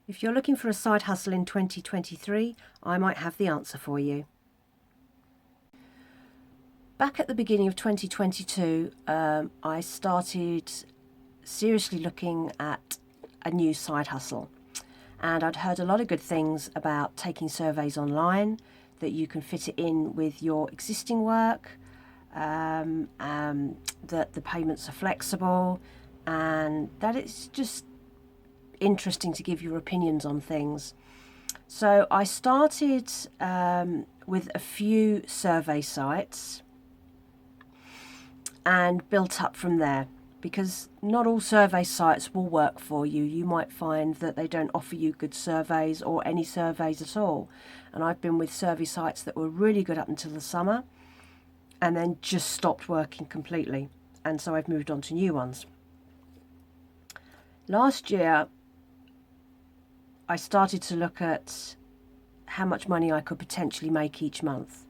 If you're looking for a side hustle in 2023, I might have the answer for you. Back at the beginning of 2022, I started seriously looking at a new side hustle. And I'd heard a lot of good things about taking surveys online, that you can fit it in with your existing work, that the payments are flexible, and that it's just interesting to give your opinions on things. So I started with a few survey sites and built up from there, because not all survey sites will work for you. You might find that they don't offer you good surveys or any surveys at all. And I've been with survey sites that were really good up until the summer and then just stopped working completely. And so I've moved on to new ones. Last year, I started to look at how much money I could potentially make each month.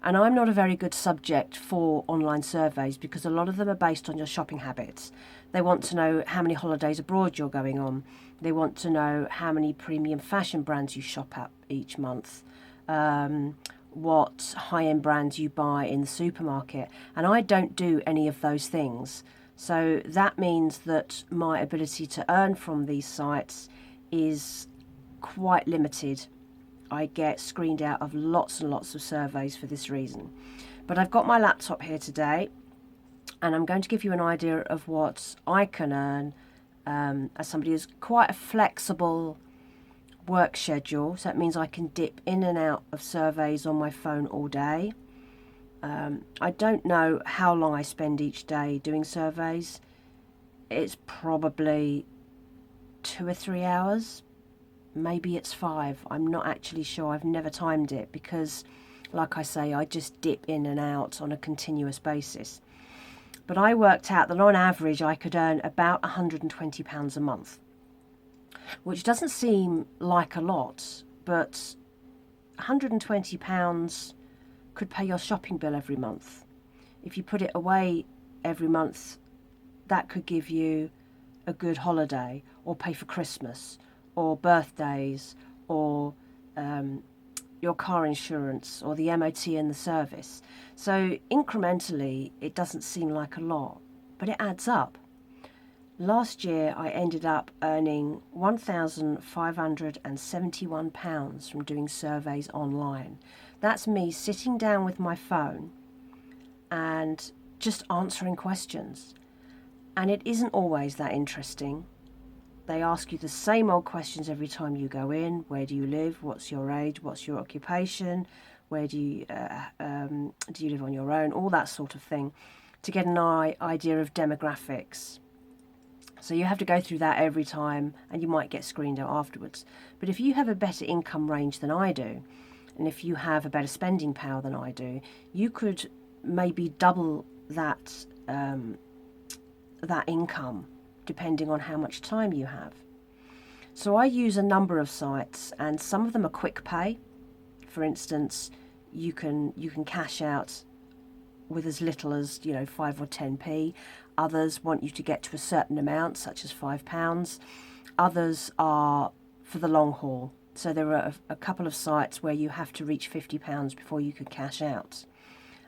And I'm not a very good subject for online surveys because a lot of them are based on your shopping habits. They want to know how many holidays abroad you're going on. They want to know how many premium fashion brands you shop at each month, what high-end brands you buy in the supermarket. And I don't do any of those things. So that means that my ability to earn from these sites is quite limited. I get screened out of lots and lots of surveys for this reason. But I've got my laptop here today and I'm going to give you an idea of what I can earn as somebody who's quite a flexible work schedule. So that means I can dip in and out of surveys on my phone all day. I don't know how long I spend each day doing surveys. It's probably 2 or 3 hours. Maybe it's 5. I'm not actually sure. I've never timed it because, like I say, I just dip in and out on a continuous basis. But I worked out that on average I could earn about £120 a month, which doesn't seem like a lot, but £120 could pay your shopping bill every month. If you put it away every month, that could give you a good holiday or pay for Christmas or birthdays, or your car insurance, or the MOT and the service. So incrementally, it doesn't seem like a lot, but it adds up. Last year, I ended up earning £1,571 from doing surveys online. That's me sitting down with my phone and just answering questions. And it isn't always that interesting. They ask you the same old questions every time you go in. Where do you live? What's your age? What's your occupation? Where do you live on your own? All that sort of thing, to get an idea of demographics. So you have to go through that every time, and you might get screened out afterwards. But if you have a better income range than I do, and if you have a better spending power than I do, you could maybe double that income, depending on how much time you have. So I use a number of sites, and some of them are quick pay. For instance, you can cash out with as little as 5 or 10p. Others want you to get to a certain amount, such as £5. Others are for the long haul. So there are a couple of sites where you have to reach £50 before you can cash out.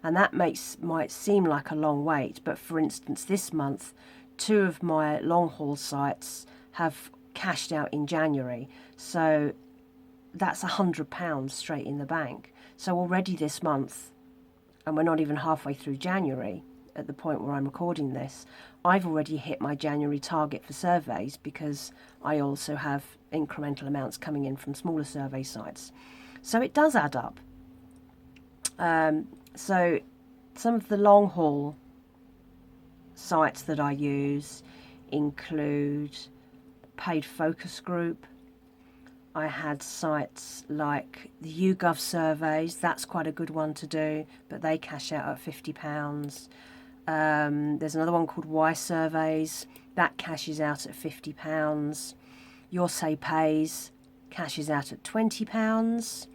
And that might seem like a long wait, but for instance, this month, 2 of my long haul sites have cashed out in January. So that's £100 straight in the bank. So already this month, and we're not even halfway through January at the point where I'm recording this, I've already hit my January target for surveys because I also have incremental amounts coming in from smaller survey sites. So it does add up. So some of the long haul sites that I use include Paid Focus Group. I had sites like the YouGov surveys. That's quite a good one to do, but they cash out at £50. There's another one called Y Surveys. That cashes out at £50. Your Say Pays cashes out at £20.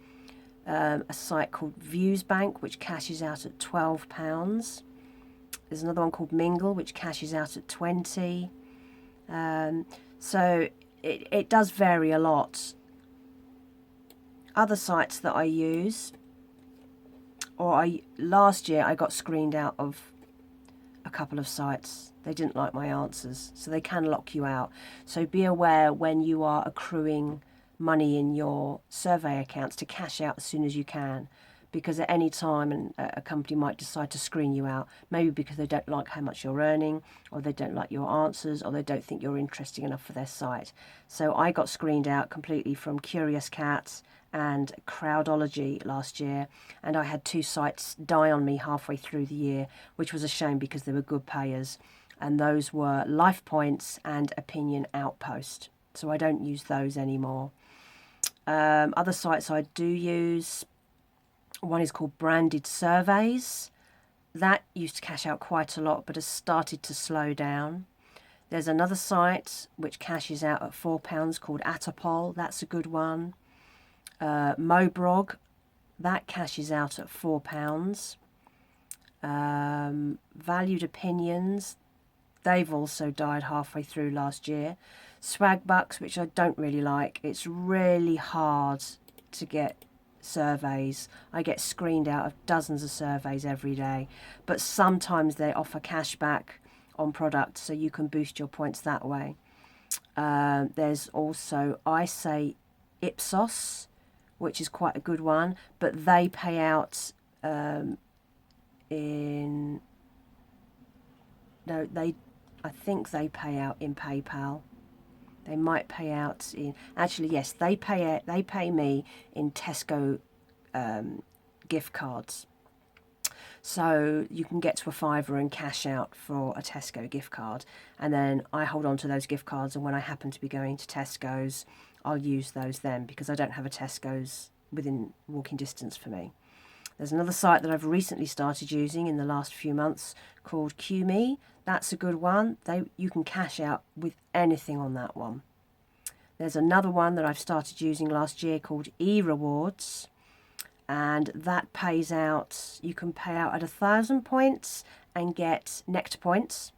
A site called Viewsbank, which cashes out at £12. There's another one called Mingle, which cashes out at 20. So it does vary a lot. Other sites that I use, last year I got screened out of a couple of sites. They didn't like my answers, so they can lock you out. So be aware when you are accruing money in your survey accounts to cash out as soon as you can, because at any time a company might decide to screen you out, maybe because they don't like how much you're earning, or they don't like your answers, or they don't think you're interesting enough for their site. So I got screened out completely from Curious Cat and Crowdology last year, and I had 2 sites die on me halfway through the year, which was a shame because they were good payers, and those were Lifepoints and Opinion Outpost. So I don't use those anymore. Other sites I do use, one is called Branded Surveys. That used to cash out quite a lot but has started to slow down. There's another site which cashes out at £4 called Attapoll. That's a good one. Mobrog, that cashes out at £4. Valued Opinions, they've also died halfway through last year. Swagbucks, which I don't really like. It's really hard to get surveys. I get screened out of dozens of surveys every day, but sometimes they offer cashback on products, so you can boost your points that way. There's also ISay Ipsos, which is quite a good one, but they pay out I think they pay out in PayPal. They might pay out in, actually yes, they pay me in Tesco gift cards. So you can get to a £5 and cash out for a Tesco gift card, and then I hold on to those gift cards, and when I happen to be going to Tesco's, I'll use those then, because I don't have a Tesco's within walking distance for me. There's another site that I've recently started using in the last few months called Qmee. That's a good one. You can cash out with anything on that one. There's another one that I've started using last year called eRewards, and that pays out, you can pay out at 1,000 points and get Nectar points,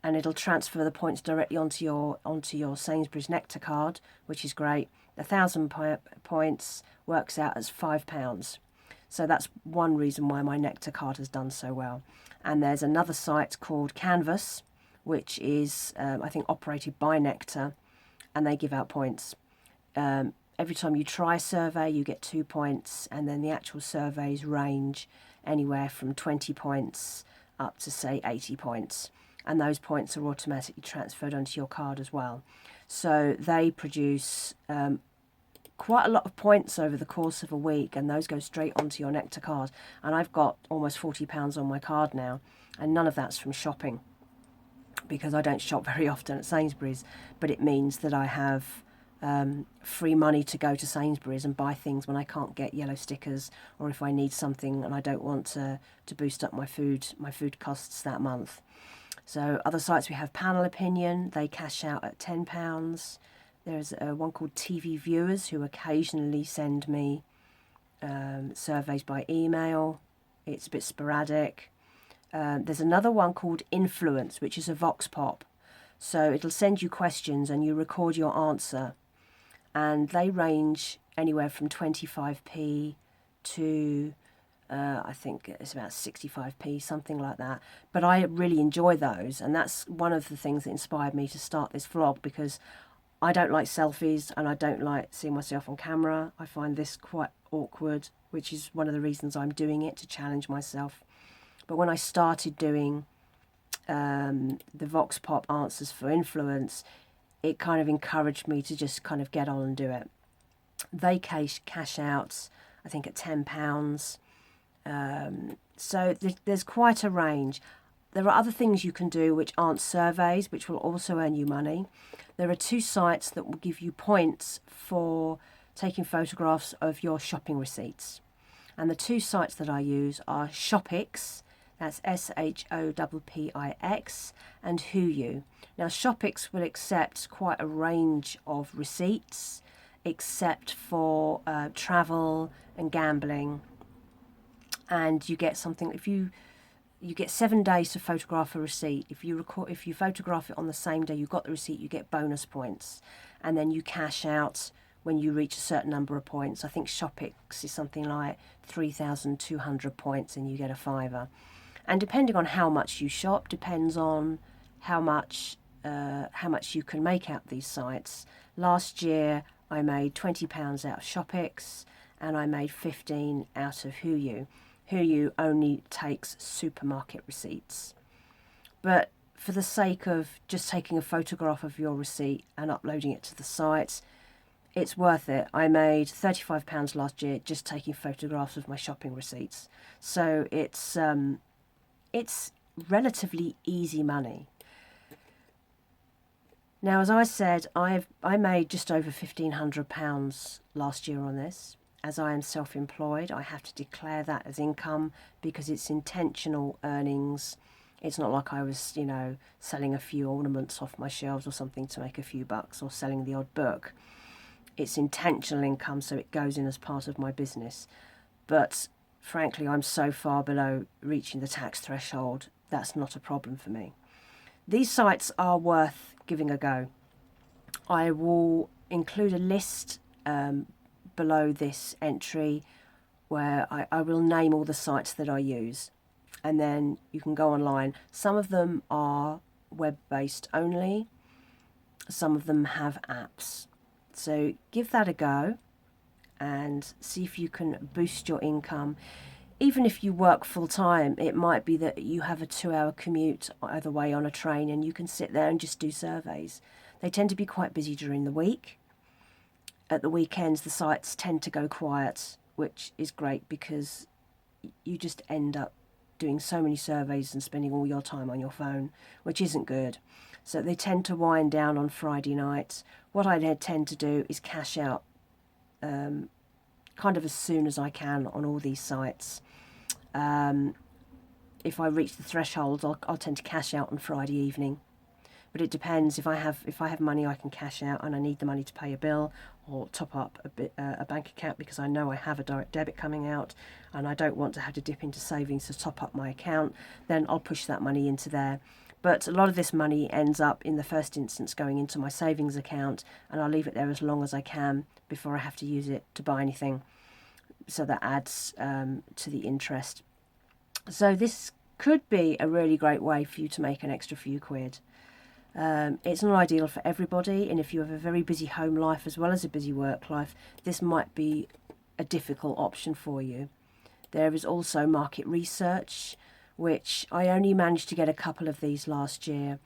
and it'll transfer the points directly onto your Sainsbury's Nectar card, which is great. 1,000 points works out as £5. So that's one reason why my Nectar card has done so well. And there's another site called Canvas, which is, I think, operated by Nectar, and they give out points. Every time you try a survey, you get 2 points, and then the actual surveys range anywhere from 20 points up to, say, 80 points. And those points are automatically transferred onto your card as well. So they produce quite a lot of points over the course of a week, and those go straight onto your Nectar card. And I've got almost £40 on my card now, and none of that's from shopping, because I don't shop very often at Sainsbury's, but it means that I have free money to go to Sainsbury's and buy things when I can't get yellow stickers, or if I need something and I don't want to boost up my food costs that month. So other sites, we have Panel Opinion, they cash out at £10. There's one called TV Viewers, who occasionally send me surveys by email. It's a bit sporadic. There's another one called Influence, which is a vox pop. So it'll send you questions and you record your answer. And they range anywhere from 25p to, I think it's about 65p, something like that. But I really enjoy those. And that's one of the things that inspired me to start this vlog, because I don't like selfies and I don't like seeing myself on camera. I find this quite awkward, which is one of the reasons I'm doing it, to challenge myself. But when I started doing the vox pop answers for Influence, it kind of encouraged me to just kind of get on and do it. They cash out, I think, at £10. So there's quite a range. There are other things you can do which aren't surveys, which will also earn you money. There are 2 sites that will give you points for taking photographs of your shopping receipts. And the 2 sites that I use are Shoppix, that's Shoppix, and Huyu. Now Shoppix will accept quite a range of receipts, except for travel and gambling. And you get something, if you get 7 days to photograph a receipt. If you photograph it on the same day you got the receipt, you get bonus points. and then you cash out when you reach a certain number of points. I think Shoppix is something like 3,200 points and you get a fiver. And depending on how much you shop, depends on how much you can make out these sites. Last year I made £20 out of Shoppix and I made 15 out of Huyu. Huyu only takes supermarket receipts. But for the sake of just taking a photograph of your receipt and uploading it to the site, it's worth it. I made £35 last year just taking photographs of my shopping receipts. So it's relatively easy money. Now, as I said, I made just over £1,500 last year on this. As I am self-employed, I have to declare that as income because it's intentional earnings. It's not like I was, selling a few ornaments off my shelves or something to make a few bucks or selling the odd book. It's intentional income, so it goes in as part of my business. But frankly, I'm so far below reaching the tax threshold, that's not a problem for me. These sites are worth giving a go. I will include a list below this entry where I will name all the sites that I use, and then you can go online. Some of them are web-based only, some of them have apps. So give that a go and see if you can boost your income. Even if you work full time, it might be that you have a 2-hour commute either way on a train and you can sit there and just do surveys. They tend to be quite busy during the week. At the weekends, the sites tend to go quiet, which is great because you just end up doing so many surveys and spending all your time on your phone, which isn't good. So they tend to wind down on Friday night. What I tend to do is cash out kind of as soon as I can on all these sites. If I reach the thresholds, I'll tend to cash out on Friday evening. But it depends. If I have money I can cash out and I need the money to pay a bill or top up a bank account because I know I have a direct debit coming out and I don't want to have to dip into savings to top up my account, then I'll push that money into there. But a lot of this money ends up in the first instance going into my savings account, and I'll leave it there as long as I can before I have to use it to buy anything. So that adds to the interest. So this could be a really great way for you to make an extra few quid. It's not ideal for everybody, and if you have a very busy home life as well as a busy work life, this might be a difficult option for you. There is also market research, which I only managed to get a couple of these last year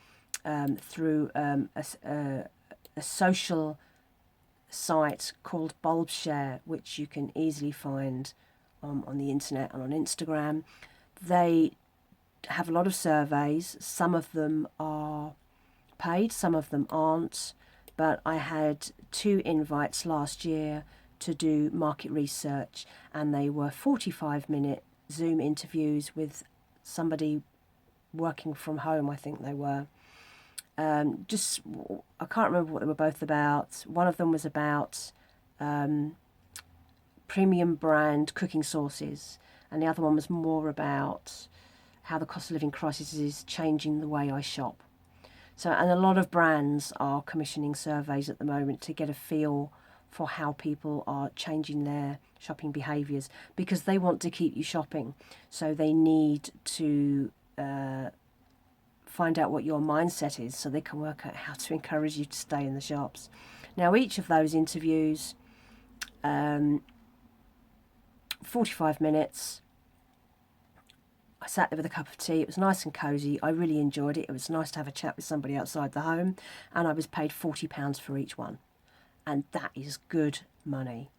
through a social site called Bulbshare, which you can easily find on the internet and on Instagram. They have a lot of surveys. Some of them are paid, some of them aren't, but I had 2 invites last year to do market research, and they were 45-minute Zoom interviews with somebody working from home, I think they were. I can't remember what they were both about. One of them was about premium brand cooking sauces, and the other one was more about how the cost of living crisis is changing the way I shop. So, and a lot of brands are commissioning surveys at the moment to get a feel for how people are changing their shopping behaviours, because they want to keep you shopping. So they need to find out what your mindset is so they can work out how to encourage you to stay in the shops. Now, each of those interviews, 45 minutes. I sat there with a cup of tea. It was nice and cosy. I really enjoyed it. It was nice to have a chat with somebody outside the home, and I was paid £40 for each one. And that is good money.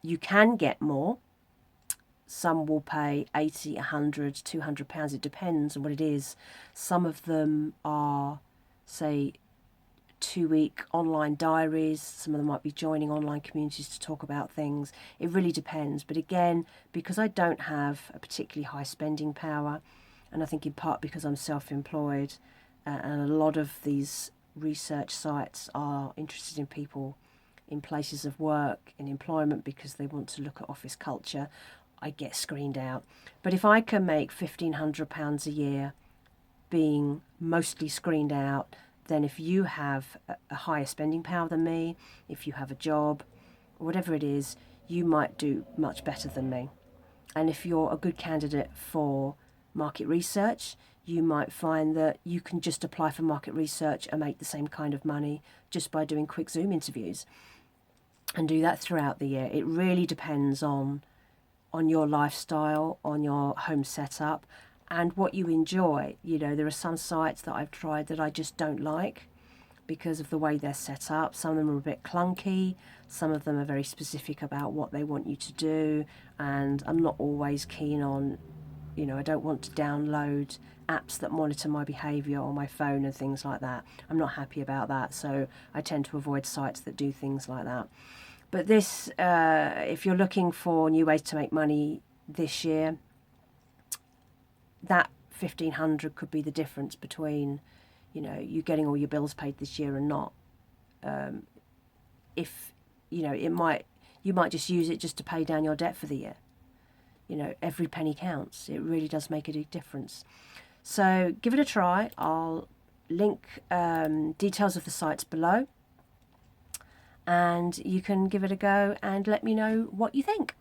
You can get more. Some will pay 80, 100, £200. It depends on what it is. Some of them are, say, 2-week online diaries. Some of them might be joining online communities to talk about things. It really depends. But again, because I don't have a particularly high spending power, and I think in part because I'm self-employed, and a lot of these research sites are interested in people in places of work, in employment, because they want to look at office culture, I get screened out. But if I can make £1,500 a year being mostly screened out, then if you have a higher spending power than me, if you have a job, whatever it is, you might do much better than me. And if you're a good candidate for market research, you might find that you can just apply for market research and make the same kind of money just by doing quick Zoom interviews, and do that throughout the year. It really depends on your lifestyle, on your home setup, and what you enjoy. You know, there are some sites that I've tried that I just don't like because of the way they're set up. Some of them are a bit clunky, some of them are very specific about what they want you to do, and I'm not always keen on, you know, I don't want to download apps that monitor my behaviour on my phone and things like that. I'm not happy about that, so I tend to avoid sites that do things like that. But this, if you're looking for new ways to make money this year, that 1,500 could be the difference between, you know, you getting all your bills paid this year and not. If, you know, you might just use it just to pay down your debt for the year. You know, every penny counts. It really does make a big difference. So give it a try. I'll link details of the sites below, and you can give it a go and let me know what you think.